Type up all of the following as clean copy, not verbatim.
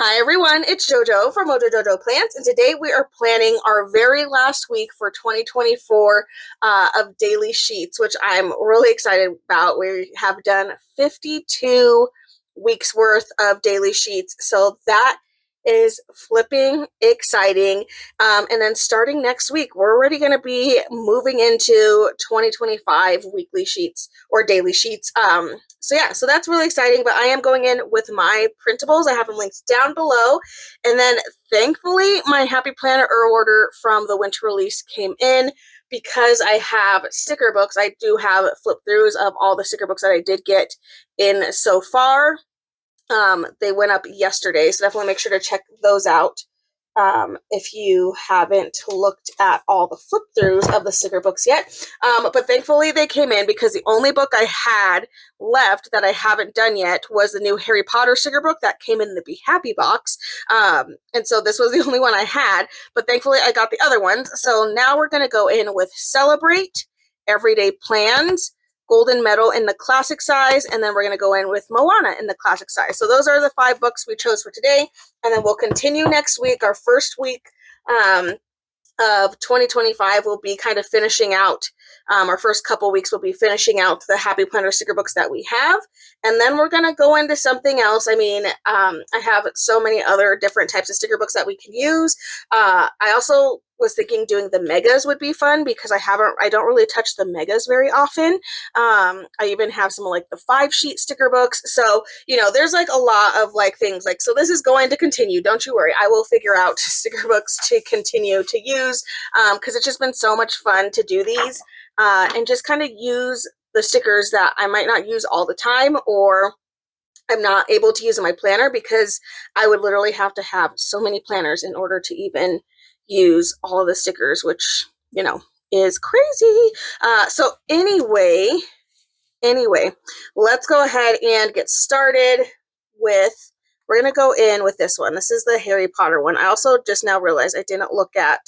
Hi everyone, it's JoJo from Mojo Jojo Plants, and today we are planning our very last week for 2024 of daily sheets, which I'm really excited about. We have done 52 weeks worth of daily sheets, so that is flipping exciting. And then starting next week, we're already going to be moving into 2025 weekly sheets or daily sheets. So that's really exciting, but I am going in with my printables. I have them linked down below. And then thankfully my Happy Planner order from the winter release came in. Because I have sticker books, I do have flip throughs of all the sticker books that I did get in so far. They went up yesterday, so definitely make sure to check those out. If you haven't looked at all the flip throughs of the sticker books yet. But thankfully they came in because the only book I had left that I haven't done yet was the new Harry Potter sticker book that came in the Be Happy box. And so this was the only one I had, but thankfully I got the other ones. So now we're going to go in with Celebrate, Everyday Plans, Golden Medal in the classic size, and then we're going to go in with Moana in the classic size. So those are the 5 books we chose for today, and then we'll continue next week. Our first week of 2025 will be kind of finishing out, our first couple weeks will be finishing out the Happy Planner sticker books that we have, and then we're going to go into something else. I mean, I have so many other different types of sticker books that we can use. I also was thinking doing the megas would be fun because I don't really touch the megas very often. I even have some like the 5-sheet sticker books. So, there's like a lot of like things like, so this is going to continue. Don't you worry. I will figure out sticker books to continue to use because it's just been so much fun to do these and just kind of use the stickers that I might not use all the time or I'm not able to use in my planner because I would literally have to have so many planners in order to even use all of the stickers, which, is crazy. So anyway, let's go ahead and get started with, we're going to go in with this one. This is the Harry Potter one. I also just now realized I didn't look at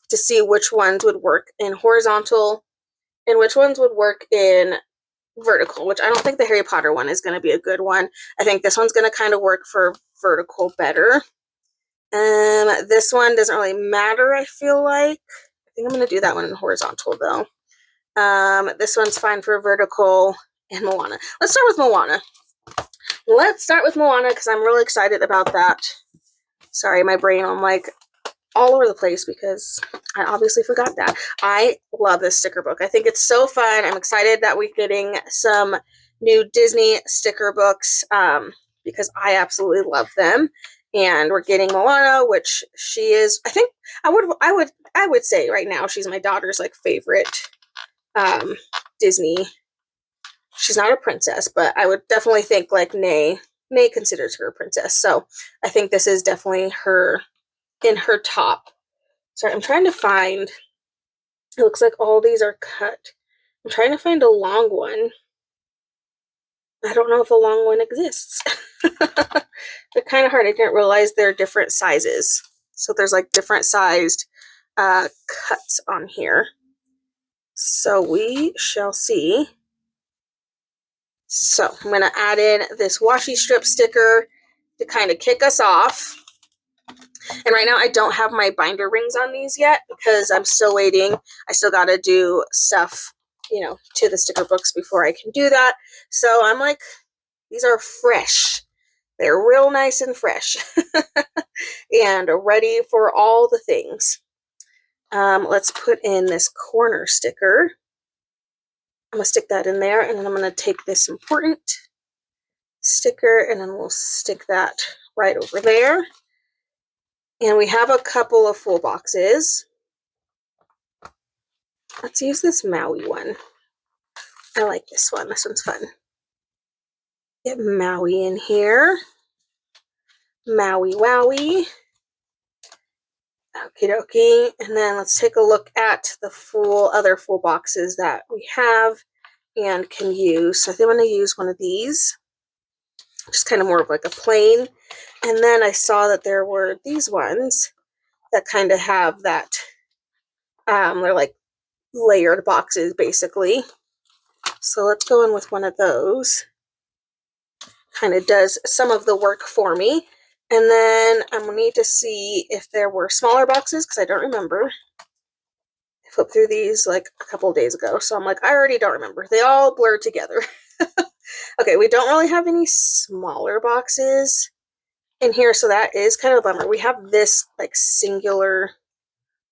to see which ones would work in horizontal and which ones would work in vertical, which I don't think the Harry Potter one is going to be a good one. I think this one's going to kind of work for vertical better. This one doesn't really matter, I feel like. I think I'm going to do that one in horizontal, though. This one's fine for vertical and Moana. Let's start with Moana. Because I'm really excited about that. Sorry, my brain, I'm like all over the place because I obviously forgot that. I love this sticker book. I think it's so fun. I'm excited that we're getting some new Disney sticker books because I absolutely love them. And we're getting Moana, which she is, I think I would say right now she's my daughter's like favorite Disney. She's not a princess, but I would definitely think like Nay considers her a princess. So I think this is definitely her in her top. Sorry, I'm trying to find, it looks like all these are cut. I'm trying to find a long one. I don't know if a long one exists. They're kind of hard. I didn't realize they're different sizes. So there's like different sized cuts on here. So we shall see. So I'm going to add in this washi strip sticker to kind of kick us off. And right now I don't have my binder rings on these yet because I'm still waiting. I still got to do stuff, to the sticker books before I can do that. So I'm like, these are fresh. They're real nice and fresh and ready for all the things. Let's put in this corner sticker. I'm going to stick that in there, and then I'm going to take this important sticker, and then we'll stick that right over there. And we have a couple of full boxes. Let's use this Maui one. I like this one. This one's fun. Get Maui in here. Maui Wowie. Okie dokie. And then let's take a look at the other full boxes that we have and can use. So I think I'm going to use one of these. Just kind of more of like a plain. And then I saw that there were these ones that kind of have that, they're like layered boxes basically. So let's go in with one of those. Kind of does some of the work for me. And then I'm going to need to see if there were smaller boxes because I don't remember. I flipped through these like a couple of days ago, so I'm like, I already don't remember. They all blurred together. Okay, we don't really have any smaller boxes in here, so that is kind of a bummer. We have this like singular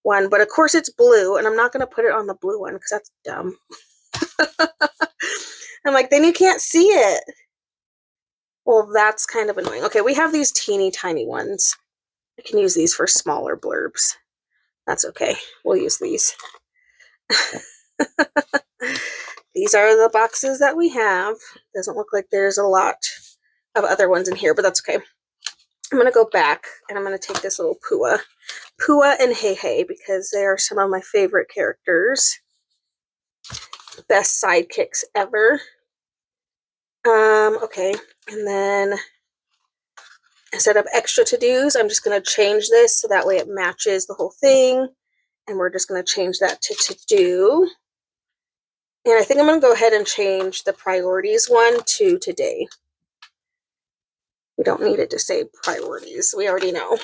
one, but of course it's blue, and I'm not going to put it on the blue one because that's dumb. I'm like, then you can't see it. Well, that's kind of annoying. Okay, we have these teeny tiny ones. I can use these for smaller blurbs. That's okay. We'll use these. These are the boxes that we have. Doesn't look like there's a lot of other ones in here, but that's okay. I'm going to go back and I'm going to take this little Pua. Pua and Heihei, because they are some of my favorite characters. Best sidekicks ever. Okay, and then instead of extra to-dos, I'm just going to change this so that way it matches the whole thing. And we're just going to change that to to-do. And I think I'm going to go ahead and change the priorities one to today. We don't need it to say priorities. We already know.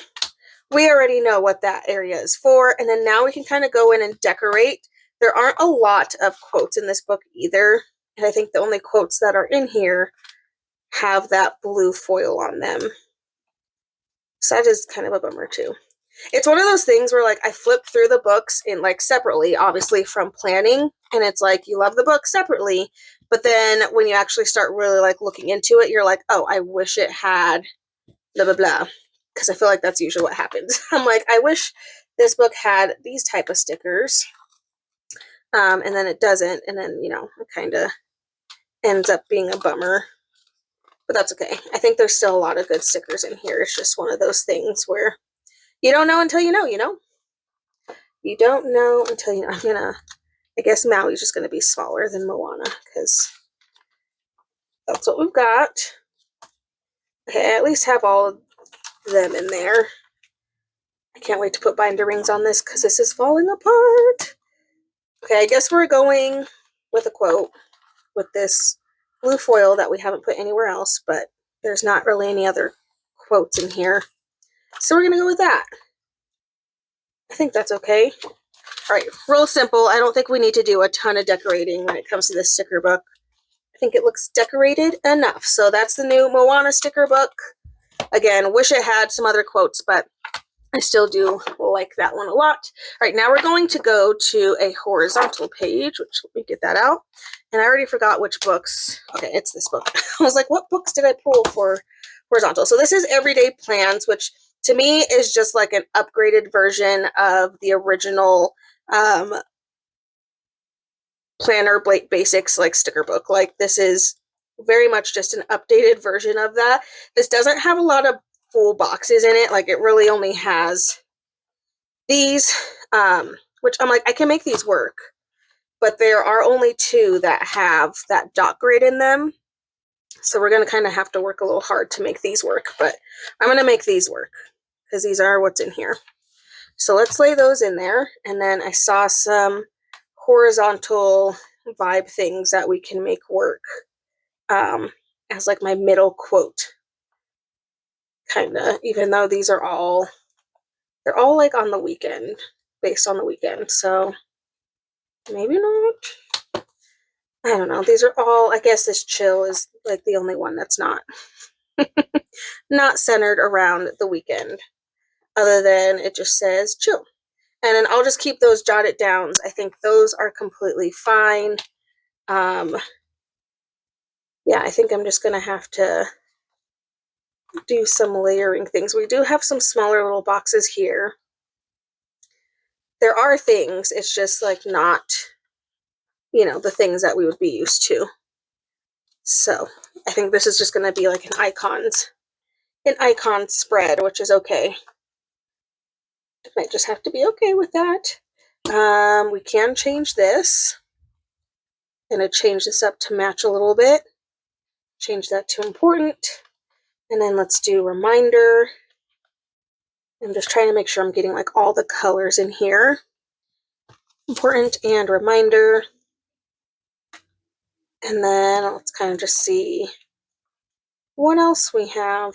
We already know what that area is for. And then now we can kind of go in and decorate. There aren't a lot of quotes in this book either. And I think the only quotes that are in here have that blue foil on them. So that is kind of a bummer too. It's one of those things where like I flipped through the books in like separately, obviously from planning, and it's like you love the book separately, but then when you actually start really like looking into it, you're like, oh, I wish it had blah blah blah, because I feel like that's usually what happens. I'm like, I wish this book had these type of stickers, and then it doesn't, and then you know it kind of ends up being a bummer, but that's okay. I think there's still a lot of good stickers in here. It's just one of those things where you don't know until you know, you know? You don't know until you know. I guess Maui's just gonna be smaller than Moana because that's what we've got. Okay, I at least have all of them in there. I can't wait to put binder rings on this because this is falling apart. Okay, I guess we're going with a quote with this blue foil that we haven't put anywhere else, but there's not really any other quotes in here. So we're gonna go with that. I think that's okay. All right, real simple. I don't think we need to do a ton of decorating when it comes to this sticker book. I think it looks decorated enough. So that's the new Moana sticker book. Again, wish it had some other quotes, but I still do like that one a lot. All right, now we're going to go to a horizontal page, which let me get that out. And I already forgot which books. Okay, it's this book. I was like, what books did I pull for horizontal? So this is Everyday Plans, which to me is just like an upgraded version of the original planner basics like sticker book. Like this is very much just an updated version of that. This doesn't have a lot of full boxes in it. Like it really only has these, which I'm like, I can make these work, but there are only 2 that have that dot grid in them. So we're going to kind of have to work a little hard to make these work, but I'm going to make these work because these are what's in here. So let's lay those in there. And then I saw some horizontal vibe things that we can make work as like my middle quote, kind of, even though these are all, they're all like on the weekend, based on the weekend. So maybe not. I don't know. These are all, I guess this chill is like the only one that's not not centered around the weekend, other than it just says chill. And then I'll just keep those jotted downs. I think those are completely fine. Yeah, I think I'm just gonna have to do some layering things. We do have some smaller little boxes here. There are things, it's just like not, you know, the things that we would be used to. So I think this is just gonna be like an icon spread, which is okay. I might just have to be okay with that. We can change this. I'm gonna change this up to match a little bit. Change that to important. And then let's do reminder. I'm just trying to make sure I'm getting like all the colors in here. Important and reminder. And then let's kind of just see what else we have.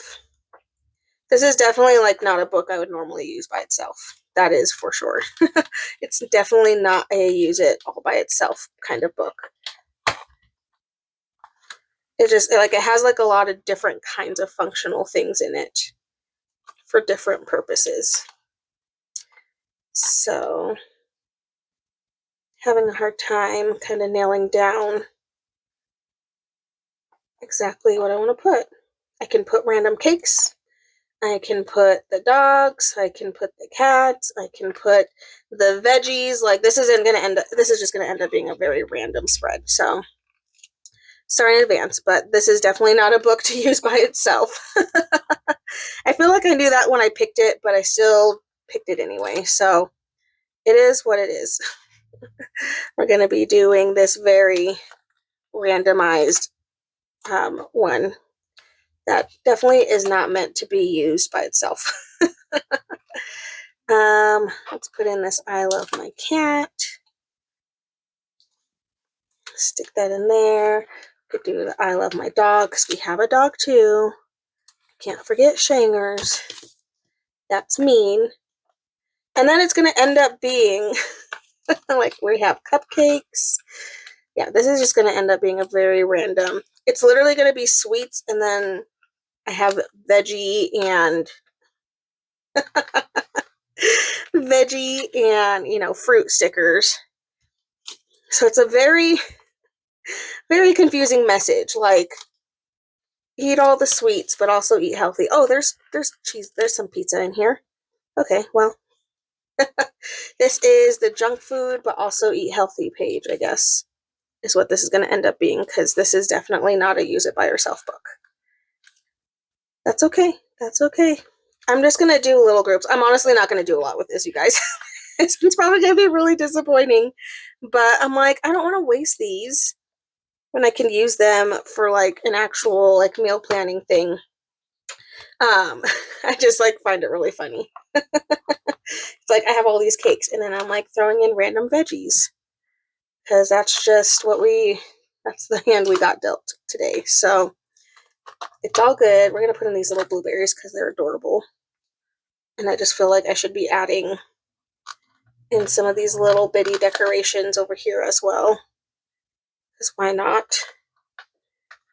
This is definitely like not a book I would normally use by itself. That is for sure. It's definitely not a use it all by itself kind of book. It just like it has like a lot of different kinds of functional things in it for different purposes. So having a hard time kind of nailing down exactly what I want to put. I can put random cakes. I can put the dogs, I can put the cats, I can put the veggies. Like this is just gonna end up being a very random spread. So sorry in advance, but this is definitely not a book to use by itself. I feel like I knew that when I picked it, but I still picked it anyway. So it is what it is. We're gonna be doing this very randomized one that definitely is not meant to be used by itself. Let's put in this I love my cat. Stick that in there. Could do the I love my dog because we have a dog too. Can't forget Shangers. That's mean. And then it's going to end up being like we have cupcakes. Yeah, this is just going to end up being a very random. It's literally going to be sweets, and then I have veggie and fruit stickers. So it's a very, very confusing message. Like, eat all the sweets, but also eat healthy. Oh, there's cheese. There's some pizza in here. Okay, well, this is the junk food, but also eat healthy page, I guess, is what this is going to end up being, because this is definitely not a use it by yourself book. That's okay. That's okay. I'm just going to do little groups. I'm honestly not going to do a lot with this, you guys. It's probably going to be really disappointing, but I'm like, I don't want to waste these when I can use them for like an actual like meal planning thing. I just like find it really funny. It's like I have all these cakes and then I'm like throwing in random veggies because that's just that's the hand we got dealt today. So it's all good. We're going to put in these little blueberries because they're adorable. And I just feel like I should be adding in some of these little bitty decorations over here as well. Because why not?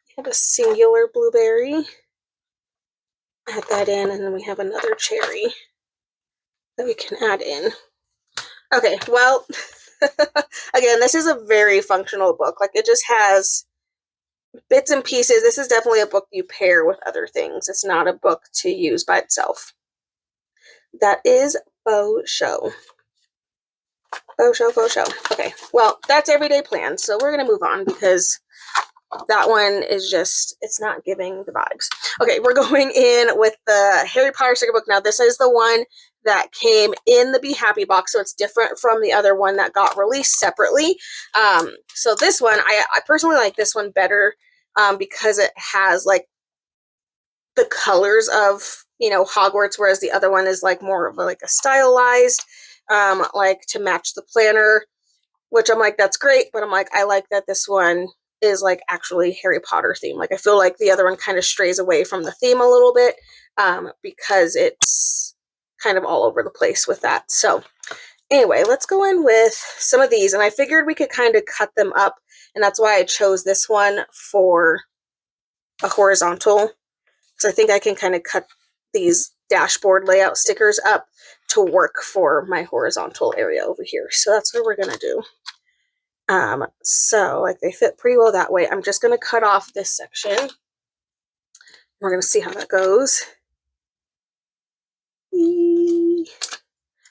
We have a singular blueberry. Add that in, and then we have another cherry that we can add in. Okay, well, again, this is a very functional book. Like, it just has bits and pieces. This is definitely a book you pair with other things. It's not a book to use by itself. That is Faux Show. Faux Show, Faux Show. Okay, well, that's Everyday Plans. So we're going to move on because that one is just, it's not giving the vibes. Okay, we're going in with the Harry Potter sticker book. Now, this is the one that came in the Be Happy box, so it's different from the other one that got released separately. So this one, I personally like this one better because it has like the colors of, Hogwarts, whereas the other one is like more of like a stylized, like to match the planner, which I'm like, that's great, but I'm like, I like that this one is like actually Harry Potter theme. Like I feel like the other one kind of strays away from the theme a little bit because it's kind of all over the place with that. So anyway, let's go in with some of these, and I figured we could kind of cut them up, and that's why I chose this one for a horizontal, because I think I can kind of cut these dashboard layout stickers up to work for my horizontal area over here. So that's what we're going to do. So like they fit pretty well that way. I'm just going to cut off this section. We're going to see how that goes.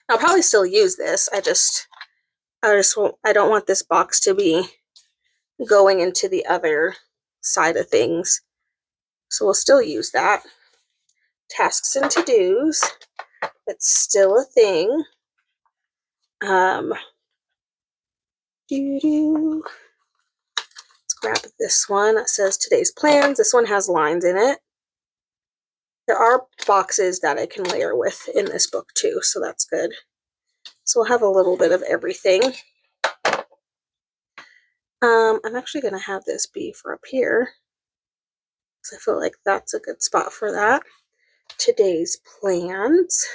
I'll probably still use this. I don't want this box to be going into the other side of things. So we'll still use that. Tasks and to-dos. It's still a thing. Let's grab this one that says today's plans. This one has lines in it. There are boxes that I can layer with in this book too, so that's good. So we'll have a little bit of everything. I'm actually going to have this be for up here, because I feel like that's a good spot for that. today's plans.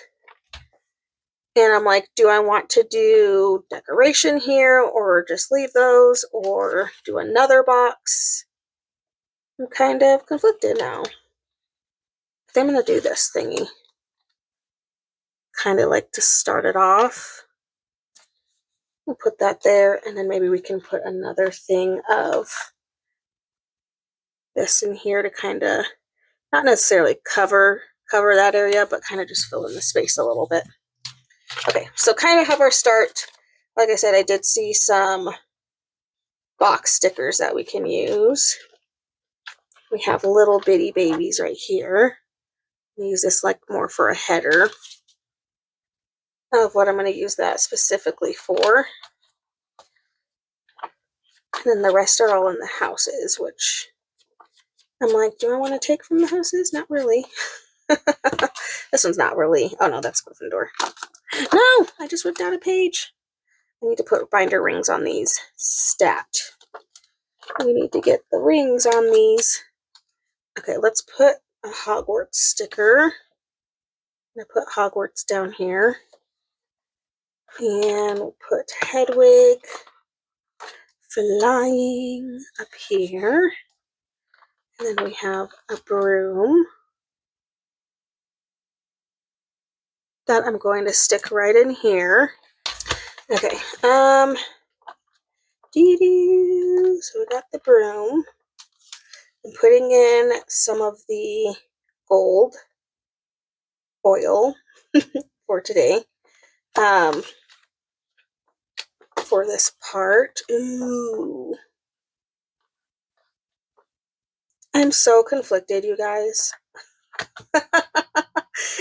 And I'm like, do I want to do decoration here or just leave those or do another box? I'm kind of conflicted now. I think I'm going to do this thingy. Kind of like to start it off. We'll put that there, and then maybe we can put another thing of this in here to kind of not necessarily cover that area, but kind of just fill in the space a little bit. Okay, so kind of have our start. Like I said, I did see some box stickers that we can use. We have little bitty babies right here. I use this like more for a header of what I'm going to use that specifically for. And then the rest are all in the houses, which I'm like, do I want to take from the houses? Not really. This one's not really. Oh no, that's Gryffindor. No, I just ripped out a page. I need to put binder rings on these. Stat. We need to get the rings on these. Okay, let's put a Hogwarts sticker. I'm going to put Hogwarts down here. And we'll put Hedwig flying up here. And then we have a broom that I'm going to stick right in here. Okay, so we got the broom. I'm putting in some of the gold foil for today. For this part. Ooh. I'm so conflicted, you guys.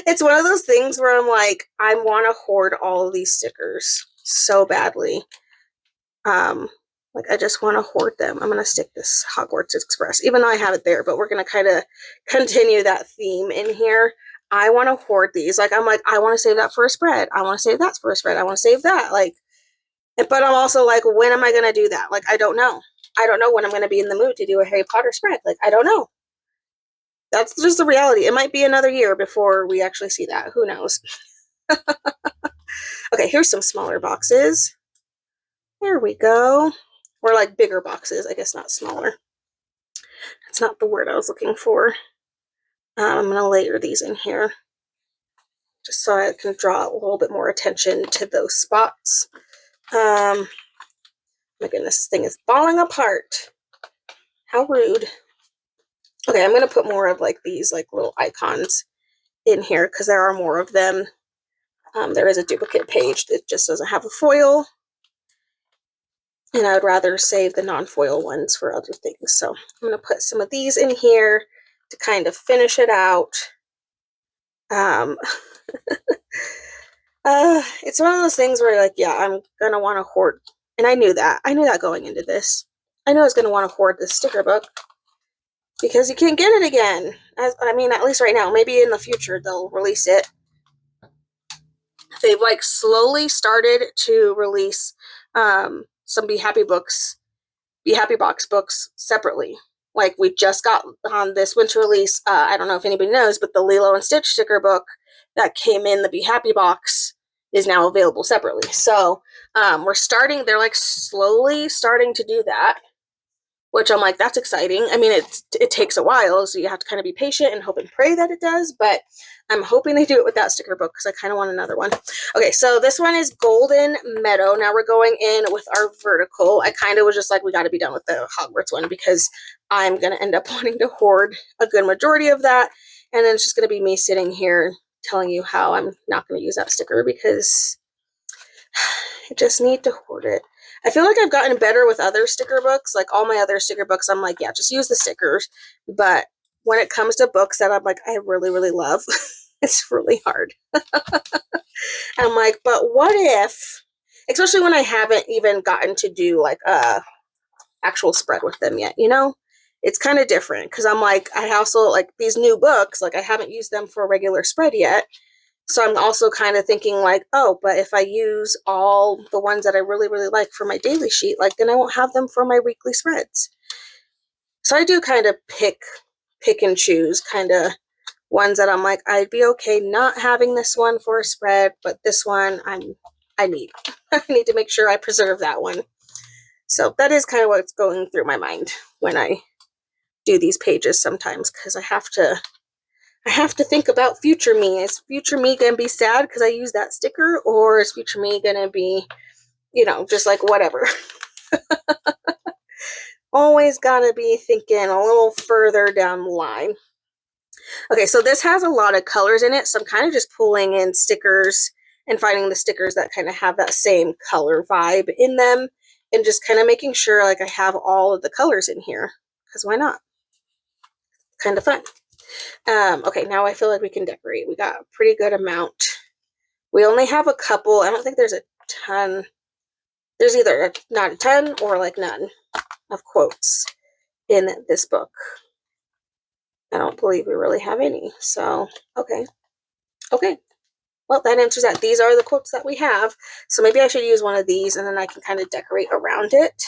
It's one of those things where I'm like, I want to hoard all of these stickers so badly. Like I just want to hoard them. I'm going to stick this Hogwarts Express, even though I have it there, but we're going to kind of continue that theme in here. I want to hoard these. Like, I'm like, I want to save that for a spread. I want to save that for a spread. I want to save that. Like, but I'm also like, when am I going to do that? Like, I don't know. I don't know when I'm going to be in the mood to do a Harry Potter spread. Like, I don't know. That's just the reality. It might be another year before we actually see that. Who knows? Okay, here's some smaller boxes. There we go. Or like bigger boxes, I guess, not smaller. That's not the word I was looking for. I'm going to layer these in here just so I can draw a little bit more attention to those spots. My goodness, this thing is falling apart. How rude. Okay, I'm going to put more of like these like little icons in here because there are more of them. There is a duplicate page that just doesn't have a foil. And I would rather save the non-foil ones for other things. So I'm going to put some of these in here to kind of finish it out. It's one of those things where like, yeah, I'm going to want to hoard. And I knew that. I knew that going into this. I knew I was going to want to hoard this sticker book because you can't get it again. I mean, at least right now. Maybe in the future they'll release it. They've like slowly started to release some Be Happy Box books separately. Like we just got on this winter release. I don't know if anybody knows, but the Lilo and Stitch sticker book that came in the Be Happy box is now available separately. So we're starting. They're like slowly starting to do that, which I'm like, that's exciting. I mean, it takes a while, so you have to kind of be patient and hope and pray that it does. But I'm hoping they do it with that sticker book because I kind of want another one. Okay, so this one is Golden Meadow. Now we're going in with our vertical. I kind of was just like, we got to be done with the Hogwarts one because I'm going to end up wanting to hoard a good majority of that. And then it's just going to be me sitting here telling you how I'm not going to use that sticker because I just need to hoard it. I feel like I've gotten better with other sticker books. Like all my other sticker books, I'm like, yeah, just use the stickers. But when it comes to books that I'm like, I really, really love, it's really hard. I'm like, but what if, especially when I haven't even gotten to do like a actual spread with them yet, you know? It's kind of different because I'm like, I also like these new books, like I haven't used them for a regular spread yet. So I'm also kind of thinking like, oh, but if I use all the ones that I really, really like for my daily sheet, like then I won't have them for my weekly spreads. So I do kind of pick and choose kind of ones that I'm like, I'd be okay not having this one for a spread, but this one I need. I need to make sure I preserve that one. So that is kind of what's going through my mind when I do these pages sometimes, because I have to think about future me. Is future me gonna be sad because I use that sticker, or is future me gonna be, just like whatever? Always gotta be thinking a little further down the line. Okay, so this has a lot of colors in it, so I'm kind of just pulling in stickers and finding the stickers that kind of have that same color vibe in them, and just kind of making sure like I have all of the colors in here, because why not? Kind of fun. Okay, now I feel like we can decorate. We got a pretty good amount. We only have a couple. I don't think there's a ton. There's either not a ton or like none of quotes in this book. I don't believe we really have any. So, okay. Well, that answers that. These are the quotes that we have. So maybe I should use one of these and then I can kind of decorate around it.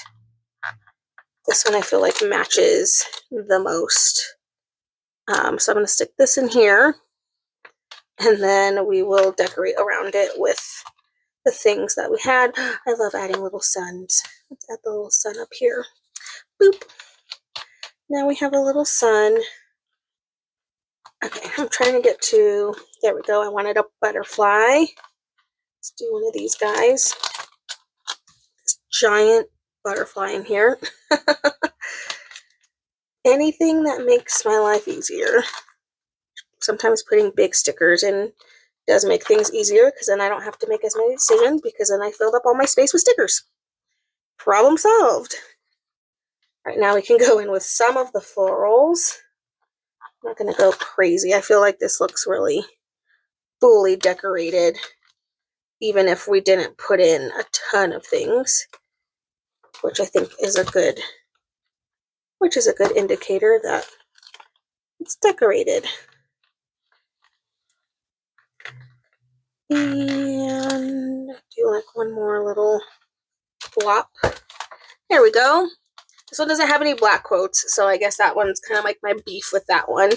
This one I feel like matches the most. So I'm going to stick this in here. And then we will decorate around it with the things that we had. I love adding little suns. Let's add the little sun up here. Boop. Now we have a little sun. Okay, I'm trying to get to, there we go. I wanted a butterfly. Let's do one of these guys. This giant butterfly in here. Anything that makes my life easier. Sometimes putting big stickers in does make things easier, because then I don't have to make as many decisions, because then I filled up all my space with stickers. Problem solved. All right, now we can go in with some of the florals. I'm not going to go crazy. I feel like this looks really fully decorated, even if we didn't put in a ton of things, which I think is a good indicator that it's decorated. And do like one more little flop. There we go. This one doesn't have any black quotes, so I guess that one's kind of like my beef with that one.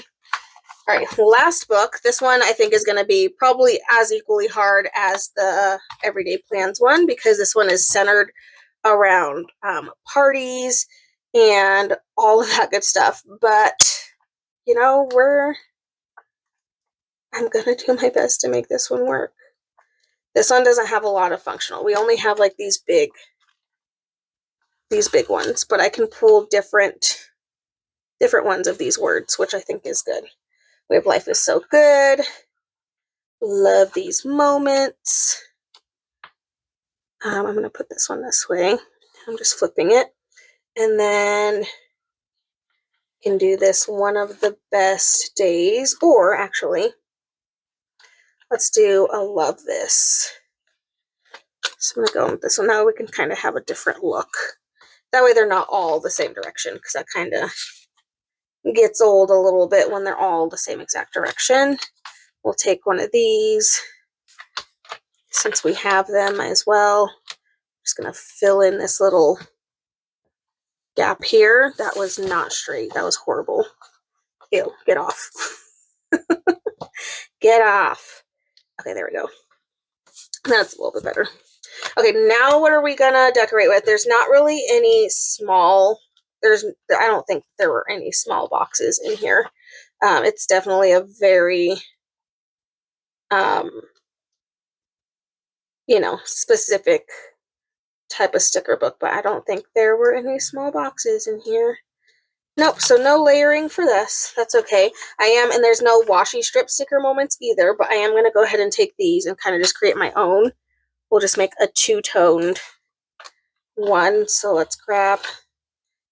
All right, last book. This one I think is going to be probably as equally hard as the Everyday Plans one, because this one is centered around parties and all of that good stuff. But, I'm going to do my best to make this one work. This one doesn't have a lot of functional. We only have like these big ones, but I can pull different ones of these words, which I think is good. Way of Life is so good. Love these moments. I'm going to put this one this way. I'm just flipping it. And then can do this one of the best days, or actually, let's do a love this. So I'm going to go with this one. Now we can kind of have a different look. That way they're not all the same direction, because that kind of gets old a little bit when they're all the same exact direction. We'll take one of these. Since we have them as well, I'm just going to fill in this little gap here. That was not straight. That was horrible. Ew, get off. Get off. Okay, there we go. That's a little bit better. Okay, now what are we gonna decorate with? There's not really any small, I don't think there were any small boxes in here. It's definitely a very, specific type of sticker book, but I don't think there were any small boxes in here. Nope, so no layering for this. That's okay. And there's no washi strip sticker moments either, but I am going to go ahead and take these and kind of just create my own. We'll just make a two-toned one. So let's grab,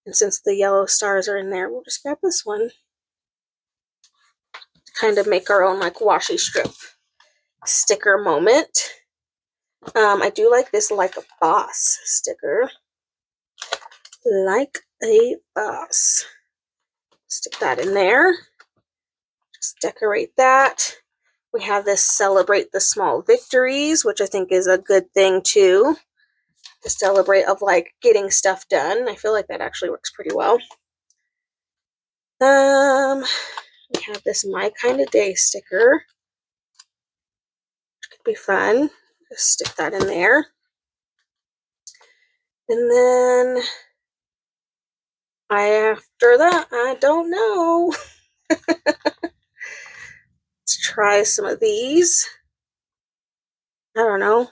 and since the yellow stars are in there, we'll just grab this one. Kind of make our own like washi strip sticker moment. I do like this Like a Boss sticker. Like a Boss. Stick that in there. Just decorate that. We have this Celebrate the Small Victories, which I think is a good thing too. To celebrate of like getting stuff done. I feel like that actually works pretty well. We have this My Kind of Day sticker, which could be fun. Just stick that in there. And then after that, I don't know. Let's try some of these. I don't know.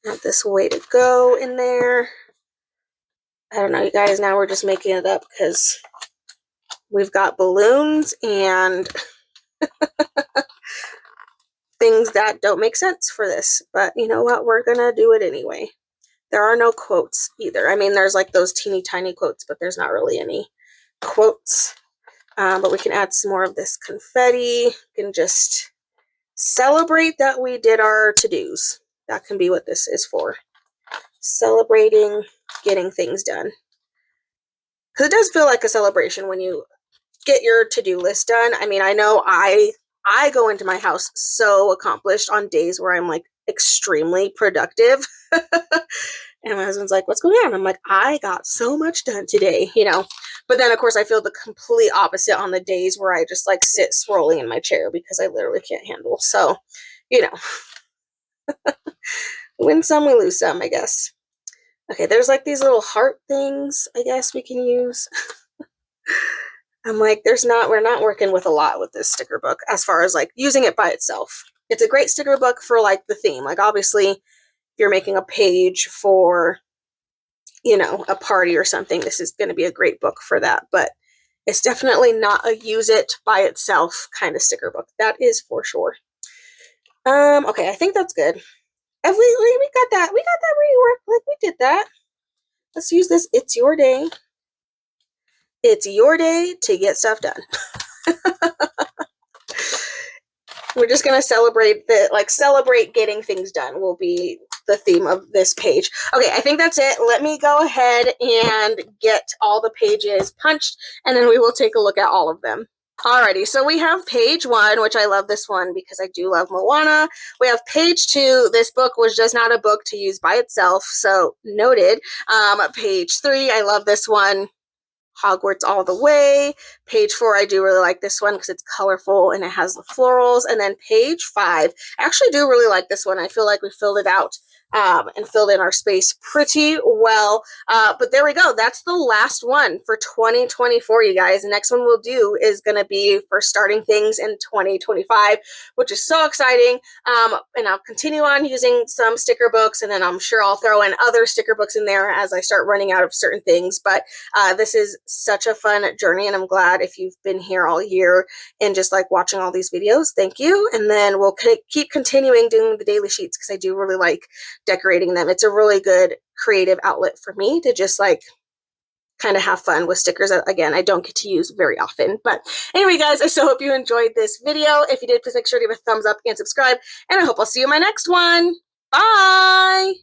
Got this Way to Go in there. I don't know, you guys, now we're just making it up because we've got balloons and things that don't make sense for this. But you know what? We're going to do it anyway. There are no quotes either. I mean, there's like those teeny tiny quotes, but there's not really any quotes. But we can add some more of this confetti. We can just celebrate that we did our to-dos. That can be what this is for. Celebrating getting things done. Because it does feel like a celebration when you get your to-do list done. I mean, I know I go into my house so accomplished on days where I'm like extremely productive. And my husband's like, what's going on? I'm like, I got so much done today, you know. But then, of course, I feel the complete opposite on the days where I just like sit swirling in my chair because I literally can't handle. So, you know, win some, we lose some, I guess. Okay, there's like these little heart things I guess we can use. I'm like, we're not working with a lot with this sticker book as far as like using it by itself. It's a great sticker book for like the theme. Like obviously, if you're making a page for, you know, a party or something, this is going to be a great book for that. But it's definitely not a use it by itself kind of sticker book. That is for sure. Okay, I think that's good. Have we got that? We got that reworked. Like we did that. Let's use this. It's your day. It's your day to get stuff done. We're just going to celebrate getting things done will be the theme of this page. Okay, I think that's it. Let me go ahead and get all the pages punched, and then we will take a look at all of them. Alrighty, so we have page 1, which I love this one because I do love Moana. We have page 2. This book was just not a book to use by itself, so noted. Page 3, I love this one. Hogwarts all the way. Page 4, I do really like this one because it's colorful and it has the florals. And then page 5, I actually do really like this one. I feel like we filled it out and filled in our space pretty well. But there we go. That's the last one for 2024, you guys. The next one we'll do is going to be for starting things in 2025, which is so exciting. And I'll continue on using some sticker books, and then I'm sure I'll throw in other sticker books in there as I start running out of certain things. But this is such a fun journey, and I'm glad if you've been here all year and just like watching all these videos. Thank you. And then we'll keep continuing doing the daily sheets because I do really like decorating them. It's a really good creative outlet for me to just like kind of have fun with stickers that, again, I don't get to use very often. But anyway, guys, I so hope you enjoyed this video. If you did, please make sure to give a thumbs up and subscribe, and I hope I'll see you in my next one. Bye!